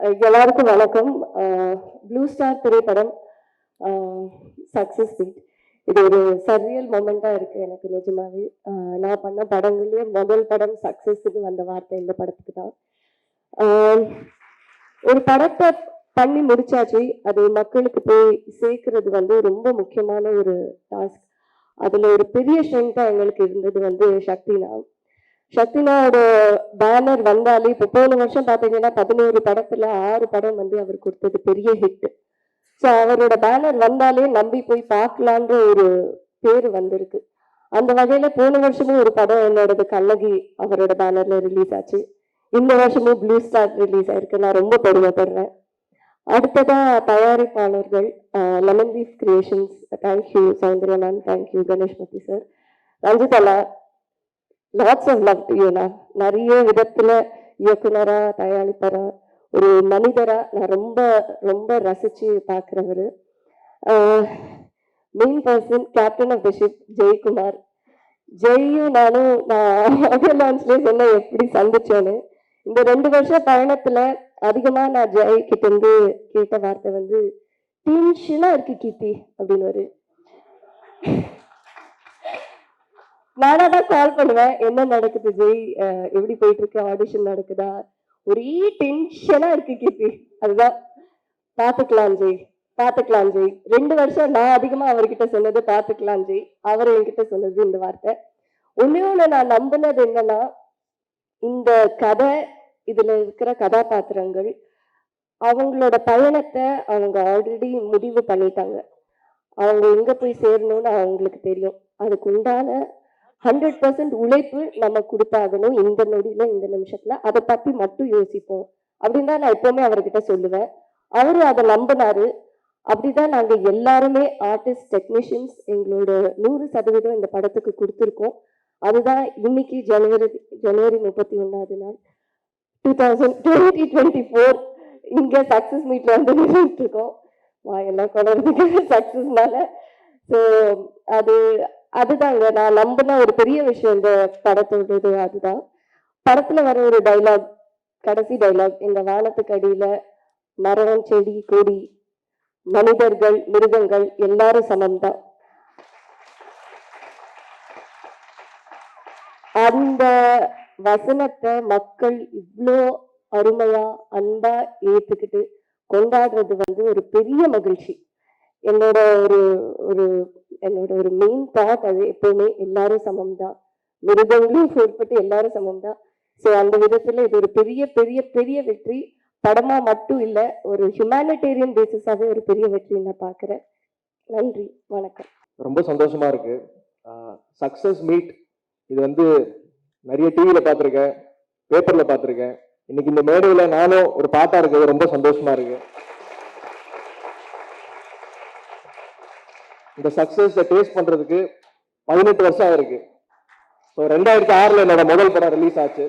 எல்லாருக்கும் வணக்கம். Blue star திரைப்படம் சக்சஸ் மீட். இது ஒரு சர்ரியல் மொமெண்டா இருக்கு எனக்கு நிஜமாவே. நான் பண்ண படங்கள்லயே முதல் படம் சக்சஸ்க்கு வந்த வார்த்தை இந்த படத்துக்கு தான். ஒரு படத்தை பண்ணி முடிச்சாச்சு, அது மக்களுக்கு போய் சேர்க்கறது வந்து ரொம்ப முக்கியமான ஒரு டாஸ்க். அதுல ஒரு பெரிய ஸ்ட்ரென்த்தா எங்களுக்கு இருந்தது சக்தினா. சக்தினாவோட பேனர் வந்தாலே இப்போ போன வருஷம் பார்த்தீங்கன்னா 11 படத்துல 6 படம் அவர் கொடுத்தது பெரிய ஹிட். ஸோ அவரோட பேனர் வந்தாலே நம்பி போய் பார்க்கலான்ற ஒரு பேர் வந்திருக்கு. அந்த வகையில போன வருஷமும் ஒரு படம் என்னோடது கண்ணகி அவரோட பேனர்ல ரிலீஸ் ஆச்சு. இந்த வருஷமும் ப்ளூ ஸ்டார் ரிலீஸ் ஆயிருக்கு. நான் ரொம்ப பெருமைப்படுறேன். அடுத்ததா தயாரிப்பாளர்கள் lemon leaf creations, thank you Soundarya மேம், தேங்க்யூ கணேஷ் மூர்த்தி சார், ரஞ்சித் அண்ணா, லாட்ஸ் ஆஃப் லவ் டு யூண்ணா. நிறைய விதத்துல இயக்குனரா தயாரிப்பாரா ஒரு மனிதரா நான் ரொம்ப ரொம்ப ரசிச்சு பார்க்குறவர். Main person captain of the ship Jayakumar. ஜெயும் நானும் நான் ஆடியோ லான்ச்லேயே சொன்னேன் எப்படி சந்திச்சோன்னு. இந்த 2 வருஷ பயணத்துல அதிகமா நான் ஜெய் கிட்ட இருந்து கேட்ட வார்த்தை டென்ஷனா இருக்கு கீர்த்தி அப்படின்னு. நானா தான் கால் பண்ணுவேன், என்ன நடக்குது ஜெய், எப்படி போயிட்டு இருக்கு, ஆடிஷன் நடக்குதா, ஒரே டென்ஷனா இருக்கு கீர்த்தி. அதுதான் பாத்துக்கலாம் ஜெய், பாத்துக்கலாம் ஜெய். 2 வருஷம் நான் அதிகமா அவர்கிட்ட சொன்னது பாத்துக்கலாம் ஜெய், அவர் என்கிட்ட சொன்னது இந்த வார்த்தை. ஒண்ணு நான் நம்பினது என்னன்னா, இந்த கதை, இதுல இருக்கிற கதாபாத்திரங்கள் அவங்களோட பயணத்தை அவங்க ஆல்ரெடி முடிவு பண்ணிட்டாங்க. அவங்க எங்க போய் சேரணும்னு அவங்களுக்கு தெரியும். அதுக்கு உண்டான 100% உழைப்பு நம்ம கொடுத்தாகணும். இந்த நொடியில இந்த நிமிஷத்துல அதை பத்தி மட்டும் யோசிப்போம் அப்படின்னு தான் நான் எப்பவுமே அவர்கிட்ட சொல்லுவேன். அவரும் அதை நம்பினாரு. அப்படிதான் நாங்க எல்லாருமே ஆர்டிஸ்ட், டெக்னீஷியன்ஸ் எங்களோட 100% இந்த படத்துக்கு கொடுத்துருக்கோம். அதுதான் இன்னைக்கு ஜனவரி 31ஆவது நாள் 2024 இங்க சக்சஸ் மீட்ல நின்றுட்டு இருக்கோம். எல்லாம் கொண்டதுக்கு சக்சஸ்னால. ஸோ அதுதாங்க நான் நம்பின ஒரு பெரிய விஷயம் இந்த படத்தோடது. அதுதான் படத்துல வர ஒரு டைலாக், கடைசி டைலாக், இந்த வானத்துக்கு அடியில மரம், செடி, கொடி, மனிதர்கள், மிருகங்கள் எல்லாரும் சமம்தான். அந்த வசனத்தை மக்கள் இவ்வளோ அருமையா அன்பா ஏத்துக்கிட்டு கொண்டாடுறது ஒரு பெரிய மகிழ்ச்சி. என்னோட ஒரு மெயின் தாட் அது எப்பவுமே எல்லாரும் சமம் தான், மிருகங்களையும் உட்பட்டு எல்லாரும் சமம் தான். ஸோ அந்த விதத்துல இது ஒரு பெரிய பெரிய பெரிய வெற்றி. படமா மட்டும் இல்லை, ஒரு ஹியூமானிட்டேரியன் பேசிஸாவே ஒரு பெரிய வெற்றி நான் பார்க்குறேன். நன்றி, வணக்கம். ரொம்ப சந்தோஷமா இருக்கு. சக்சஸ் மீட் இது நிறைய டிவியில பார்த்துருக்கேன், பேப்பர்ல பார்த்துருக்கேன். இன்னைக்கு இந்த மேடையில நானும் ஒரு பாட்டா இருக்கிறது ரொம்ப சந்தோஷமா இருக்கு. இந்த சக்சஸ் டேஸ்ட் பண்றதுக்கு 18 வருஷம் ஆயிருக்கு. ஸோ 2006 என்னோட முதல் படம் ரிலீஸ் ஆச்சு,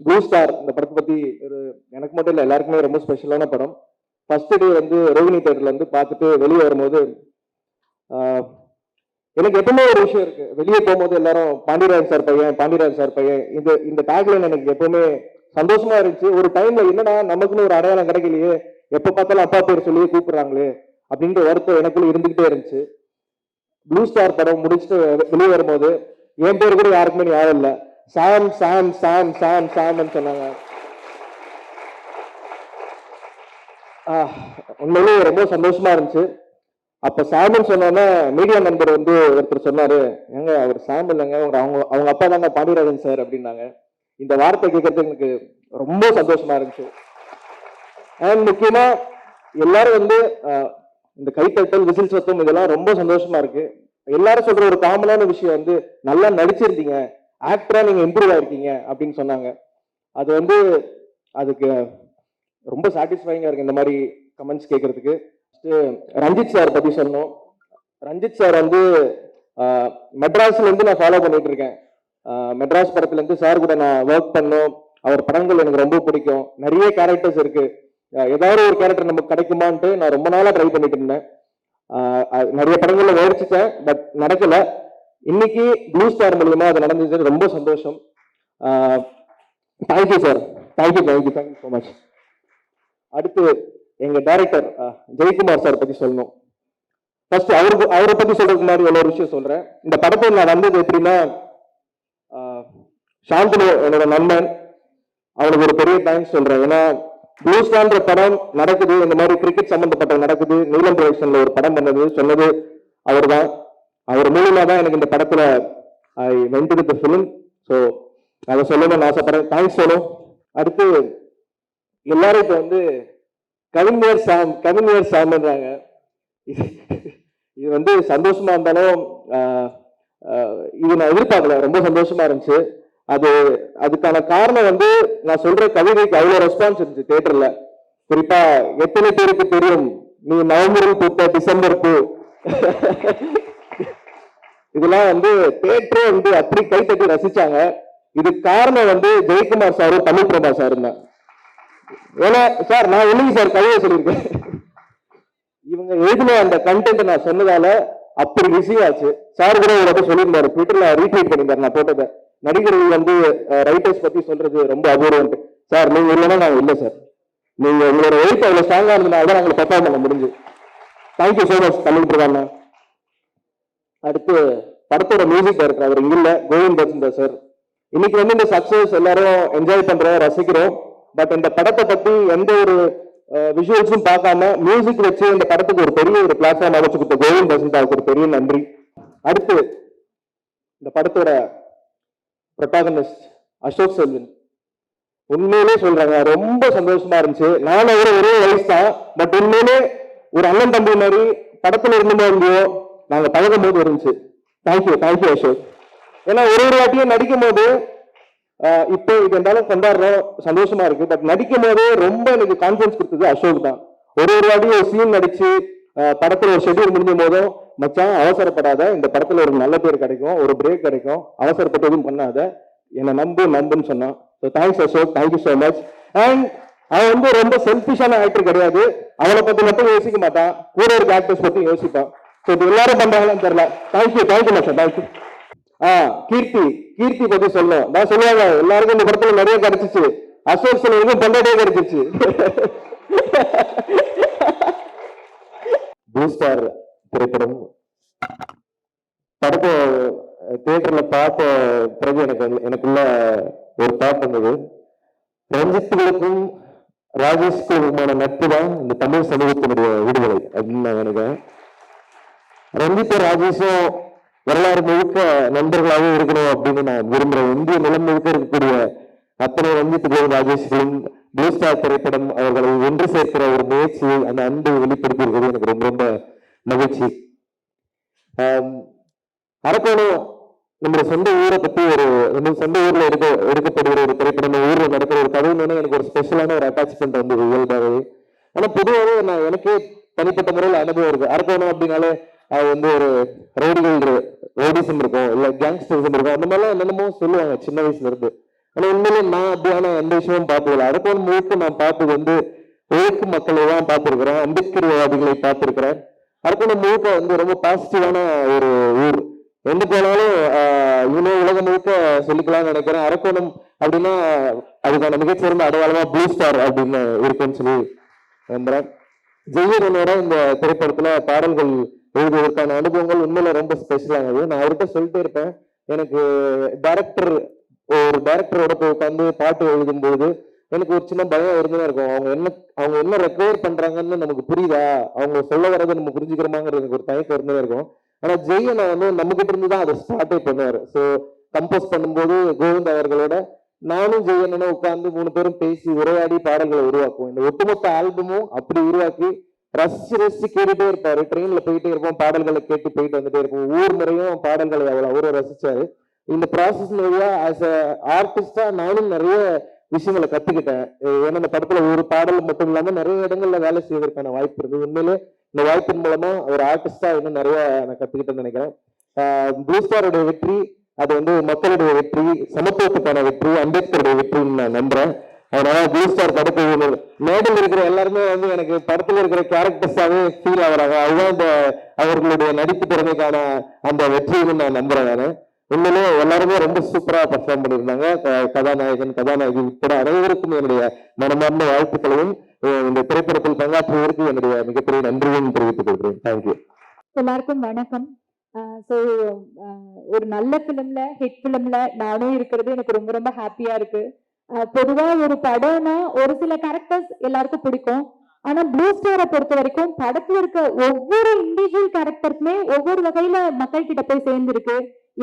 ப்ளூ ஸ்டார். இந்த படத்தை பத்தி எனக்கு மட்டும் இல்லை, எல்லாருக்குமே ரொம்ப ஸ்பெஷலான படம். ஃபர்ஸ்ட் டே ரோகிணி தேட்டர்ல பார்த்துட்டு வெளியே வரும்போது எனக்கு எப்பவுமே ஒரு விஷயம் இருக்கு. வெளியே போகும்போது எல்லாரும் பாண்டியராஜன் சார் பையன், பாண்டியராஜன் சார் பையன், இந்த டேக்லைன் எனக்கு எப்பவுமே சந்தோஷமா இருந்துச்சு. ஒரு டைம்ல என்னன்னா நமக்குன்னு ஒரு அடையாளம் கிடைக்கலையே, எப்ப பார்த்தாலும் அப்பா பேர் சொல்லி கூப்பிடுறாங்களே அப்படின்ற வருத்தம் எனக்குள்ள இருந்துகிட்டே இருந்துச்சு. ப்ளூ ஸ்டார் படம் முடிச்சுட்டு வெளியே வரும்போது என் பேர் கூட யாருக்குமே யாரும் இல்லை, சாம் சாம் சாம் சாம் சாம்னு சொன்னாங்க. உண்மையிலேயே ரொம்ப சந்தோஷமா இருந்துச்சு. அப்ப சாமன் சொன்னோன்னே மீடியா நண்பர் ஒருத்தர் சொன்னாரு, ஏங்க அவர் சாம் இல்லைங்க, அவங்க அப்பா தாங்க பாண்டியராஜன் சார் அப்படின்னாங்க. இந்த வார்த்தை கேட்கறதுக்கு எனக்கு ரொம்ப சந்தோஷமா இருந்துச்சு. அண்ட் முக்கியமா எல்லாரும் இந்த கைத்தட்டல், விசில் சத்தம், இதெல்லாம் ரொம்ப சந்தோஷமா இருக்கு. எல்லாரும் சொல்ற ஒரு காமனான விஷயம் நல்லா நடிச்சிருந்தீங்க, ஆக்டரா நீங்க இம்ப்ரூவ் ஆயிருக்கீங்க அப்படின்னு சொன்னாங்க. அது அதுக்கு ரொம்ப சாட்டிஸ்ஃபைங்கா இருக்கு இந்த மாதிரி கமெண்ட்ஸ் கேட்கறதுக்கு. ரஞ்சித் சார் பத்தி சொன்னோம். ரஞ்சித் சார் மெட்ராஸ்ல இருந்து நான் ஃபாலோ பண்ணிட்டு இருக்கேன். மெட்ராஸ் படத்துல இருந்து சார் கூட நான் ஒர்க் பண்ணோம். அவர் படங்கள் எனக்கு ரொம்ப பிடிக்கும். நிறைய கேரக்டர்ஸ் இருக்கு, ஏதாவது ஒரு கேரக்டர் நமக்கு கிடைக்குமான்ட்டு நான் ரொம்ப நாளா ட்ரை பண்ணிட்டு இருந்தேன். நிறைய படங்கள்ல முயற்சித்தேன், பட் நடக்கல. இன்னைக்கு ப்ளூ ஸ்டார் மூலியமா அது நடந்துச்சு, ரொம்ப சந்தோஷம். Thank you sir. Thank you so much. அடுத்து எங்க டைரக்டர் ஜெயக்குமார் சார் பத்தி சொல்லணும். ஃபர்ஸ்ட் அவரை பத்தி சொல்றதுக்கு முன்னாடி ஒரு விஷயம் சொல்றேன். இந்த படத்தில் நான் வந்தது எப்படின்னா, சாந்தனு என்னோட நண்பன், அவனுக்கு ஒரு பெரிய தேங்க்ஸ் சொல்றேன். ஏன்னா ப்ளூஸ்டான்ற படம் நடக்குது, இந்த மாதிரி கிரிக்கெட் சம்பந்தப்பட்ட நடக்குது, நீலம் ப்ரொடக்ஷன்ல ஒரு படம் பண்ணது சொன்னது அவர் தான். அவர் மூலியமா தான் எனக்கு இந்த படத்துல I went with the film. So அதை சொல்லணும்னு ஆசைப்படுறேன். தேங்க்ஸ் சொல்லணும். அடுத்து எல்லாரும் இப்போ வந்து கவிஞர் சாம்ன்றாங்க. இது வந்து சந்தோஷமா இருந்தாலும் இது நான் எதிர்பார்க்கல, ரொம்ப சந்தோஷமா இருந்துச்சு. அதுக்கான காரணம் வந்து நான் சொல்ற கவிதைக்கு அவ்வளவு ரெஸ்பான்ஸ் இருந்துச்சு தியேட்டர்ல. குறிப்பா எத்தனை பேருக்கு தெரியும் நீ நவம்பரில் பூத்த டிசம்பர் பூ, இதெல்லாம் வந்து தியேட்டரே வந்து அப்படி கை தட்டி ரசிச்சாங்க. இதுக்கு காரணம் வந்து ஜெயக்குமார் சாரும் தமிழ் பிரபா சாரும் தான். ஏன்னா சார் நான் இல்லைங்க சார் கவிதை சொல்லியிருக்கேன், இவங்க எழுதின அந்த கண்டென்ட் நான் சொன்னதால அப்படி ரிசீவ் ஆச்சு. சார் கூட ஒரு வாட்டி சொல்லியிருந்தாரு, ட்விட்டர்ல ரீட்வீட் பண்ணியிருந்தாரு நான் போட்டதை. நடிகர்கள் வந்து ரைட்டர்ஸ் பத்தி சொல்றது ரொம்ப அபூர்வம் சார், நீங்க இல்லைன்னா நாங்க இல்லை சார், நீங்க உங்களோட எழுத்து அவ்வளவு ஸ்ட்ராங்கா இருந்ததுனால தான் நாங்களை பெர்ஃபார்ம் பண்ண முடிஞ்சு. தேங்க்யூ ஸோ மச் தமிழ் பிரபாண்ணா. அடுத்து படத்தோட மியூசிக் டைரக்டர், அவர் இங்க இல்ல, கோவிந்த் பசந்தர் சார். இன்னைக்கு வந்து இந்த சக்சஸ் எல்லாரும் என்ஜாய் பண்றோம், ரசிக்கிறோம். பட் இந்த படத்தை பத்தி எந்த ஒரு விஷுவல்ஸும் பார்க்காம மியூசிக் வச்சு இந்த படத்துக்கு ஒரு பெரிய ஒரு பிளாட்ஃபார்ம் அமைச்சு கொடுத்த கோவிந்த் பசந்தாவுக்கு ஒரு பெரிய நன்றி. அடுத்து இந்த படத்தோட ப்ரொட்டாகனிஸ்ட் அசோக் செல்வன், உண்மையிலே சொல்றாங்க ரொம்ப சந்தோஷமா இருந்துச்சு. நானும் ஒரே வயசு தான், பட் உண்மையிலே ஒரு அண்ணன் தம்பி மாதிரி படத்துல இருந்தோமோ இல்லையோ நாங்க பழகும் போது இருந்துச்சு. தேங்க்யூ அசோக். ஏன்னா ஒரு வாட்டியும் நடிக்கும் போது இப்போ இது இருந்தாலும் கொண்டாடுறோம், சந்தோஷமா இருக்கு. பட் நடிக்கும் போதே ரொம்ப எனக்கு கான்பிடன்ஸ் கொடுத்தது அசோக் தான். ஒரு வாட்டியும் ஒரு சீன் நடிச்சு படத்துல ஒரு ஷெட்யூல் முடிஞ்சும் போதும், மச்சான் அவசரப்படாத, இந்த படத்துல ஒரு நல்ல பேர் கிடைக்கும், ஒரு பிரேக் கிடைக்கும், அவசரப்பட்டு எதுவும் பண்ணாத, என்னை நம்புன்னு சொன்னான். So thanks Ashok, thank you so much. And அவன் வந்து ரொம்ப செல்ஃபிஷான ஆக்டர் கிடையாது, அவனை பத்தி மட்டும் யோசிக்க மாட்டான், கூட இருக்க ஆக்டர்ஸ் பத்தி யோசிப்பான். ஸோ இது எல்லாரும் பண்றாங்கன்னு தெரியல. தேங்க்யூ மச்சான், தேங்க்யூ. கீர்த்தி பத்தி சொல்லணும். நான் சொல்லுவாங்க எல்லாருக்கும் இந்த படத்துல நிறைய கிடைச்சிச்சு, அசோக் செல்வனுக்கும் பண்டாட்டே கிடைச்சிச்சு. ப்ளூ ஸ்டார் திரைப்படம் படத்தை தியேட்டர்ல பார்த்த பிறகு எனக்குள்ள ஒரு தாட் வந்தது. ரஞ்சித்துகளுக்கும் ராஜேஷ்குமான நட்பு தான் இந்த தமிழ் சமூகத்தினுடைய விடுதலை அப்படின்னு நான் நினைக்கிறேன். ரஞ்சித்தும் ராஜேஷும் வரலாறு முழுக்க நண்பர்களாகவே இருக்கணும் அப்படின்னு நான் விரும்புறேன். இந்திய நிலம் முழுக்க இருக்கக்கூடிய அத்தனை ரஞ்சித்துகளும் ராஜேஷ்களும் ப்ளூ ஸ்டார் திரைப்படம் அவர்களை ஒன்று சேர்க்கிற ஒரு முயற்சி, அந்த அன்பை வெளிப்படுத்தி இருக்கிறது எனக்கு ரொம்ப ரொம்ப மகிழ்ச்சி. அரக்கோணம் நம்முடைய சொந்த ஊரை பத்தி சொந்த ஊர்ல எடுக்கப்படுகிற ஒரு திரைப்படம், ஊர்ல நடக்கிற ஒரு கதைன்னு எனக்கு ஒரு ஸ்பெஷலான ஒரு அட்டாச்மெண்ட் வந்து இயல்பாகவே. ஆனா பொதுவாகவே நான் எனக்கே தனிப்பட்ட முறையில் அனுபவம் இருக்கு. அரக்கோணம் அப்படின்னாலே அது வந்து ஒரு ரோடிசம் இருக்கும், இல்ல கேங்ஸ்டரிசம் இருக்கும், அந்த மாதிரிலாம் என்னென்னமோ சொல்லுவாங்க சின்ன வயசுல இருந்து. ஆனா உண்மையிலே நான் அப்படியான எந்த விஷயமும் பார்த்ததில்லை. அரக்கோணம் முழுக்க நான் பார்த்தது வந்து உழைக்கும் மக்களை தான் பார்த்திருக்கிறேன், அம்பேத்கர்வாதிகளை பார்த்திருக்கிறேன். அரக்கோணம் முழுக்க வந்து ரொம்ப பாசிட்டிவான ஒரு ஊர். எங்க போனாலும் இவ்வளவு உலகம் முழுக்க சொல்லிக்கலாம்னு நினைக்கிறேன். அரக்கோணம் அப்படின்னா அதுக்கான மிகச்சிறந்த அடையாளமா ப்ளூ ஸ்டார் அப்படின்னு இருக்குன்னு சொல்லி நம்புறேன். ஜெயலலிதா இந்த திரைப்படத்துல பாடல்கள் எழுதுவதற்கான அனுபவங்கள் உண்மையில ரொம்ப ஸ்பெஷலானது. நான் அவர்கிட்ட சொல்லிட்டே இருப்பேன், எனக்கு ஒரு டைரக்டரோட போய் உட்காந்து பாட்டு எழுதும்போது எனக்கு ஒரு சின்ன பயம் இருந்துதான் இருக்கும். அவங்க என்ன ரெக்கவர் பண்றாங்கன்னு நமக்கு புரியுதா, அவங்க சொல்ல வர்றதை நம்ம புரிஞ்சுக்கிறோமாங்கிறது எனக்கு ஒரு தயக்கம் இருந்துதான் இருக்கும். ஆனா ஜெயனை வந்து நம்ம கிட்ட இருந்து தான் அதை ஸ்டார்டே பண்ணுவாரு. ஸோ கம்போஸ் பண்ணும்போது கோவிந்த் அவர்களோட நானும் ஜெயனும் உட்கார்ந்து 3 பேரும் பேசி உரையாடி பாடல்களை உருவாக்குவோம். இந்த ஒட்டுமொத்த ஆல்பமும் அப்படி உருவாக்கி ரசிச்சு கேட்டுட்டே இருப்பாரு. ட்ரெயின்ல போயிட்டே இருப்போம், பாடல்களை கேட்டு போயிட்டு வந்துட்டே இருப்போம். ஒவ்வொரு முறையும் பாடல்களை அவரை ரசிச்சாரு. இந்த ப்ராசஸ் வழியா ஆஸ் அ ஆர்டிஸ்டா நானும் நிறைய விஷயங்களை கத்துக்கிட்டேன். ஏன்னா இந்த படத்துல ஒரு பாடல் மட்டும் இல்லாம நிறைய இடங்கள்ல வேலை செய்வதற்கான வாய்ப்பு இருந்தது. உண்மையிலே இந்த வாய்ப்பின் மூலமா ஒரு ஆர்டிஸ்டா இன்னும் நிறைய நான் கத்துக்கிட்டேன்னு நினைக்கிறேன். ப்ளூ ஸ்டாரோட வெற்றி அது வந்து மக்களுடைய வெற்றி, சமத்துவத்துக்கான வெற்றி, அம்பேத்கருடைய வெற்றின்னு நான் நம்புறேன். அதனால ப்ளூ ஸ்டார் படத்துக்கு மேடையில் இருக்கிற எல்லாருமே வந்து எனக்கு படத்துல இருக்கிற கேரக்டர்ஸாவே ஃபீல் ஆகுறாங்க. அதுதான் இந்த அவர்களுடைய நடிப்பு திறமைக்கான அந்த வெற்றின்னு நான் நம்புறேன். நான் உண்மையிலே எல்லாருமே ரொம்ப சூப்பரா பெர்ஃபார்ம் பண்ணியிருந்தாங்க. கதாநாயகன், கதாநாயகி உட்பட அனைவருக்கும் என்னுடைய மனமார்ந்த வாழ்த்துக்களையும் இந்த திரைப்படத்தில் பங்காற்றுவதற்கு என்னுடைய மிகப்பெரிய நன்றியும் தெரிவித்துக் கொள்கிறேன். தேங்க்யூ. எல்லாருக்கும் வணக்கம். ஸோ ஒரு நல்ல ஃபிலிம்ல, ஹிட் ஃபிலிம்ல நானும் இருக்கிறது எனக்கு ரொம்ப ரொம்ப ஹாப்பியா இருக்கு. பொதுவா ஒரு படம்னா ஒரு சில கேரக்டர்ஸ் எல்லாருக்கும் பிடிக்கும். ஆனா ப்ளூ ஸ்டாரை பொறுத்த வரைக்கும் படத்துல இருக்க ஒவ்வொரு இண்டிவிஜுவல் கேரக்டருக்குமே ஒவ்வொரு வகையில மக்கள் கிட்ட போய் சேர்ந்துருக்கு.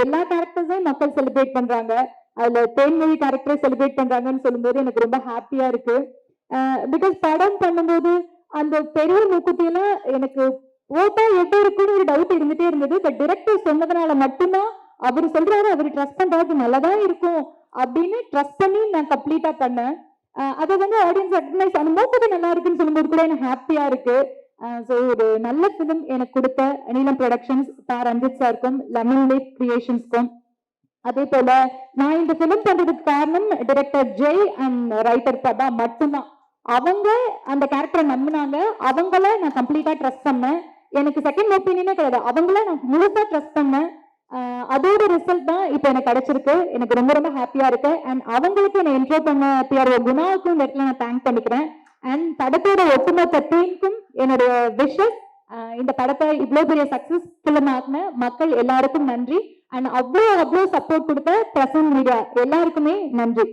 எல்லா கேரக்டர்ஸையும் மக்கள் செலிப்ரேட் பண்றாங்க. அதுல தேன்மொழி கேரக்டரை செலிப்ரேட் பண்றாங்கன்னு சொல்லும்போது எனக்கு ரொம்ப ஹாப்பியா இருக்கு. பிகாஸ் படம் பண்ணும்போது அந்த பெரிய மூக்குத்தியெல்லாம் எனக்கு ஓட்டா எப்படி இருக்குன்னு ஒரு டவுட் இருந்துட்டே இருந்தது. பட் டிரெக்டர் சொன்னதுனால மட்டும்தான் அவர் சொல்றாரு, அவர் ட்ரஸ்ட் பண்றாரு, நல்லதான் இருக்கும் அப்படின்னு ட்ரஸ்ட் பண்ணி நான் கம்ப்ளீட்டா பண்ணேன். அதை வந்து ஆடியன்ஸ் ரெக்கக்னைஸ் அந்த மூக்குத்தி நல்லா இருக்குன்னு சொல்லும்போது கூட எனக்கு ஹாப்பியா இருக்கு. ஸோ ஒரு நல்ல ஃபிலிம் எனக்கு கொடுத்த நீலம் ப்ரொடக்ஷன்ஸ், ரஞ்சித் சாருக்கும், லெமன் லீஃப் கிரியேஷன்ஸ்க்கும், அதே போல நான் இந்த ஃபிலிம் பண்றதுக்கு காரணம் director Jai and writer Prabha மட்டும்தான். அவங்க அந்த கேரக்டரை நம்பினாங்க, அவங்கள நான் கம்ப்ளீட்டா ட்ரஸ்ட் பண்ணேன். எனக்கு செகண்ட் ஒப்பீனியனே கிடையாது, அவங்கள நான் முழுசா ட்ரஸ்ட் பண்ணேன். அதோட ரிசல்ட் தான் இப்போ எனக்கு கிடைச்சிருக்கு. எனக்கு ரொம்ப ரொம்ப ஹாப்பியா இருக்கு. அண்ட் அவங்களுக்கு என்னை இன்ட்ரோ பண்ண பிஆர்ஓ குணாவுக்கும் இந்த இடத்துல நான் தேங்க் பண்ணிக்கிறேன். அண்ட் படத்தோட ஒட்டுமொத்த டீமுக்கும் என்னுடைய விஷஸ். இந்த படத்தை இவ்வளவு பெரிய சக்சஸ் ஃபிலிம் ஆகின மக்கள் எல்லாருக்கும் நன்றி. அண்ட் அவ்வளோ சப்போர்ட் கொடுத்த பிரசன்ட் மீடியா எல்லாருக்குமே நன்றி.